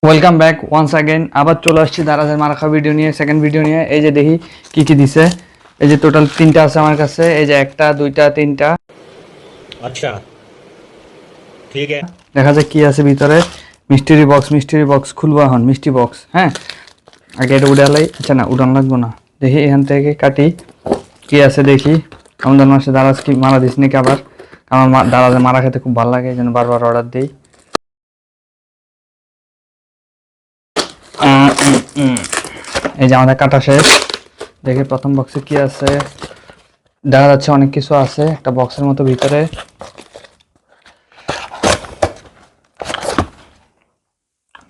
Welcome back once again আবার চলে আসছি দারাজের মারাখা ভিডিও নিয়ে সেকেন্ড ভিডিও নিয়ে। এই যে দেখি কি কি দিছে। এই যে টোটাল তিনটা আছে আমার কাছে। এই যে একটা দুইটা তিনটা। अच्छा ठीक है। দেখা যাক কি আছে ভিতরে। মিস্ট্রি বক্স খুলবো এখন। মিষ্টি বক্স, হ্যাঁ আগে এটা উড়ালাই। আচ্ছা না, উড়ান লাগবো না। দেখি এখান থেকে কাটি কি আছে দেখি। রমজান মাসে দারাজ কি মারা দিস নাকি আবার? আমার দারাজে মারা খেতে খুব ভালো লাগে, এই জন্য বারবার অর্ডার দিই। এই যে আমাদের কাটা শেষ। দেখি প্রথম বক্সে কি আছে। দেখা যাচ্ছে অনেক কিছু আছে একটা বক্সের মতো ভিতরে।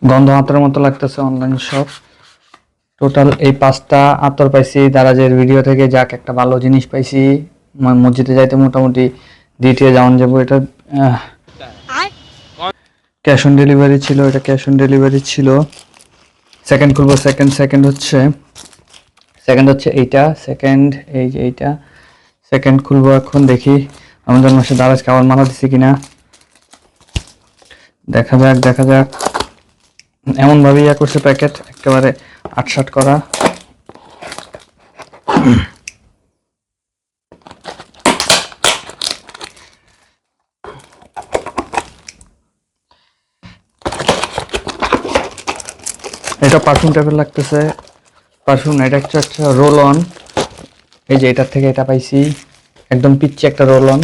গন্ধ আতরের মতো লাগতেছে। Online shop. টোটাল এই 5টা আতর পাইছি দারাজের ভিডিও থেকে। যাক একটা ভালো জিনিস পাইছি। মসজিদে যাইতে মোটামুটি দিয়ে যাওয়ান যাবো। এটা ক্যাশ অন ডেলিভারি ছিল। এটা ক্যাশ অন ডেলিভারি ছিল। সেকেন্ড খুলবো। সেকেন্ড হচ্ছে এইটা। সেকেন্ড এই যে এইটা সেকেন্ড খুলবো এখন। দেখি রমজান মাসে দারাজকে আবার মারা দিছি কিনা। দেখা যাক। এমন ভাবে ইয়া করছে প্যাকেট, একেবারে আটসাট করা। এটা পারফিউম টাইপের লাগতেছে। পারফিউম না, এটা একটা রোল অন। এই যে এটার থেকে এটা পাইছি। একদম পিচ্ছি একটা রোল অন।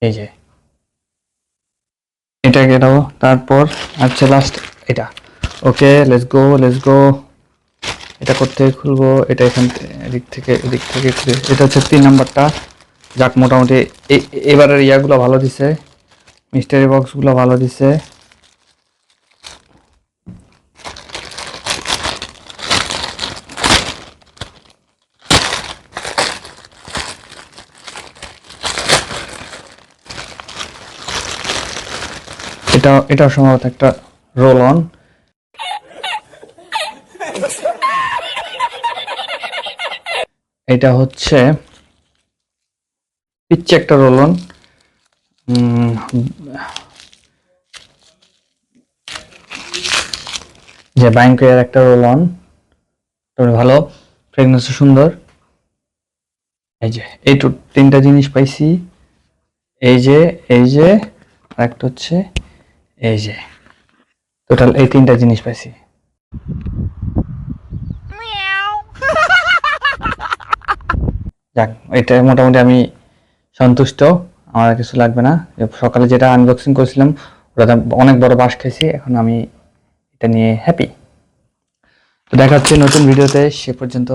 এই যে এটা গেটাও। তারপর আচ্ছা লাস্ট এটা। Okay let's go. এটা করতে খুলবো। এটা এদিক থেকে এটা হচ্ছে 3 নাম্বারটা। যাক মোটামুটি এবারের ইয়াগুলো ভালো দিছে। মিস্টারি বক্সগুলো ভালো দিছে। এটা সম্ভবত একটা রোল অন। এটা হচ্ছে পিচ্ছে একটা রোল অন। যে ব্যাংকের একটা রোল অন। ভালো, ফ্রেগনেন্সও সুন্দর। এই যে এই 3টা জিনিস পাইছি। এই যে আর একটা হচ্ছে এই যে। টোটাল এই 3টা জিনিস পাইছি। যাক এটা মোটামুটি আমি সন্তুষ্ট। আমার কিছু লাগবে না। সকালে যেটা আনবক্সিং করেছিলাম ওটা অনেক বড় বাঁশ খাইছি। এখন আমি এটা নিয়ে হ্যাপি। তো দেখা হচ্ছে নতুন ভিডিওতে। সে পর্যন্ত